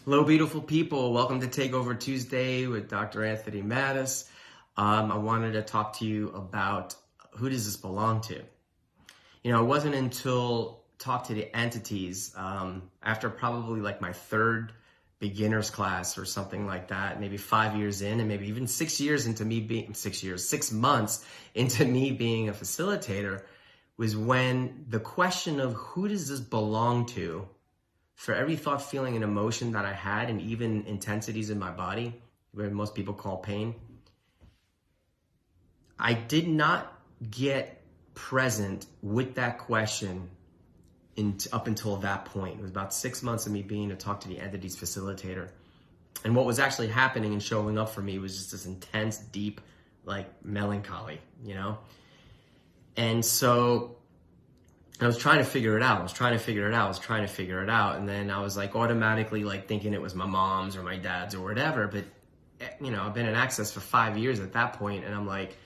Hello, beautiful people. Welcome to Takeover Tuesday with Dr. Anthony Mattis. I wanted to talk to you about who does this belong to? It wasn't until talk to the entities after probably like my third beginner's class or something like that, maybe 5 years in, and maybe even 6 years into me being 6 months into me being a facilitator, was when the question of who does this belong to, for every thought, feeling, and emotion that I had, and even intensities in my body, where most people call pain, I did not get present with that question up until that point. It was about 6 months of me being a talk to the entities facilitator. And what was actually happening and showing up for me was just this intense, deep, like melancholy, And so I was trying to figure it out. And then I was like automatically like thinking it was my mom's or my dad's or whatever. But, I've been in Access for 5 years at that point, and I'm like,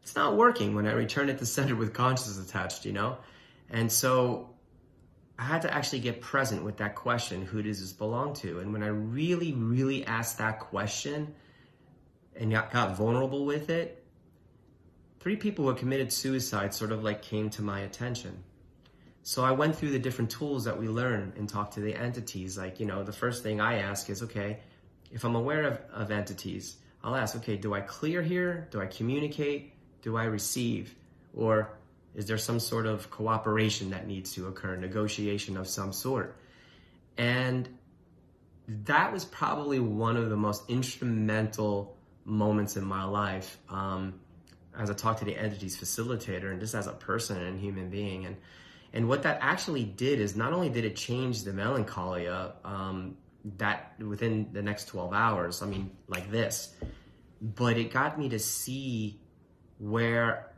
it's not working when I return it to center with consciousness attached, And so I had to actually get present with that question, who does this belong to? And when I really, really asked that question and got vulnerable with it, 3 people who had committed suicide sort of like came to my attention. So I went through the different tools that we learn and talk to the entities. Like, the first thing I ask is, okay, if I'm aware of entities, I'll ask, okay, do I clear here? Do I communicate? Do I receive? Or is there some sort of cooperation that needs to occur, negotiation of some sort? And that was probably one of the most instrumental moments in my life as a talk to the entities facilitator, and just as a person and human being. And what that actually did is not only did it change the melancholia that within the next 12 hours, like this, but it got me to see where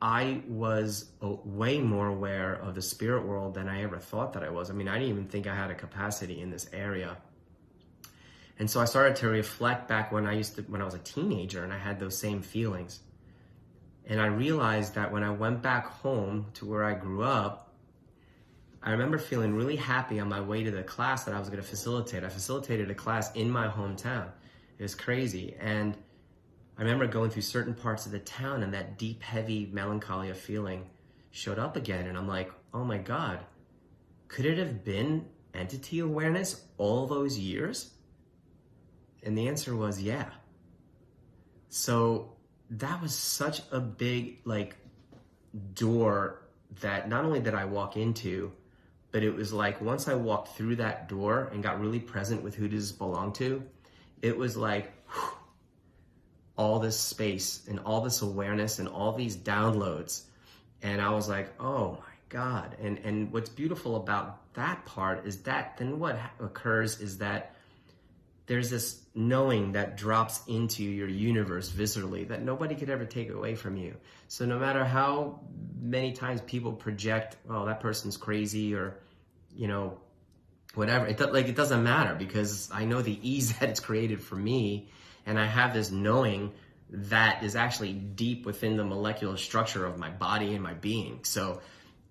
I was way more aware of the spirit world than I ever thought that I was. I didn't even think I had a capacity in this area. And so I started to reflect back when I was a teenager and I had those same feelings. And I realized that when I went back home to where I grew up, I remember feeling really happy on my way to the class that I was going to facilitate. I facilitated a class in my hometown. It was crazy. And I remember going through certain parts of the town, and that deep, heavy melancholia feeling showed up again. And I'm like, oh my God, could it have been entity awareness all those years? And the answer was yeah. So that was such a big door that not only did I walk into, but it was like once I walked through that door and got really present with who does this belong to, it was like whew, all this space and all this awareness and all these downloads. And I was like, oh my God. And what's beautiful about that part is that then what occurs is that there's this knowing that drops into your universe viscerally that nobody could ever take away from you. So no matter how many times people project, oh, that person's crazy, or, whatever, it doesn't matter, because I know the ease that it's created for me. And I have this knowing that is actually deep within the molecular structure of my body and my being. So,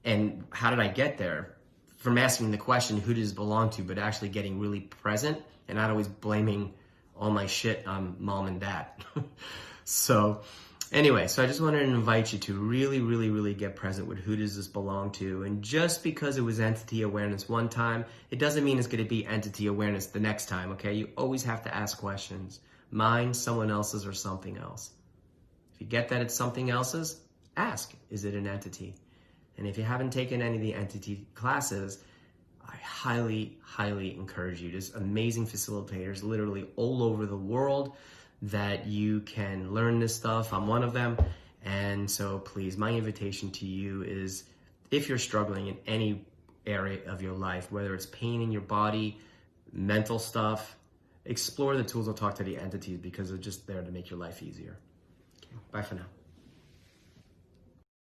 and how did I get there? From asking the question, who does it belong to, but actually getting really present and not always blaming all my shit on mom and dad. So anyway, so I just wanted to invite you to really, really, really get present with who does this belong to. And just because it was entity awareness one time, it doesn't mean it's going to be entity awareness the next time, okay? You always have to ask questions. Mine, someone else's, or something else. If you get that it's something else's, ask, is it an entity? And if you haven't taken any of the entity classes, I highly, highly encourage you. There's amazing facilitators literally all over the world that you can learn this stuff. I'm one of them. And so please, my invitation to you is, if you're struggling in any area of your life, whether it's pain in your body, mental stuff, explore the tools. I'll talk to the entities, because they're just there to make your life easier. Okay, bye for now.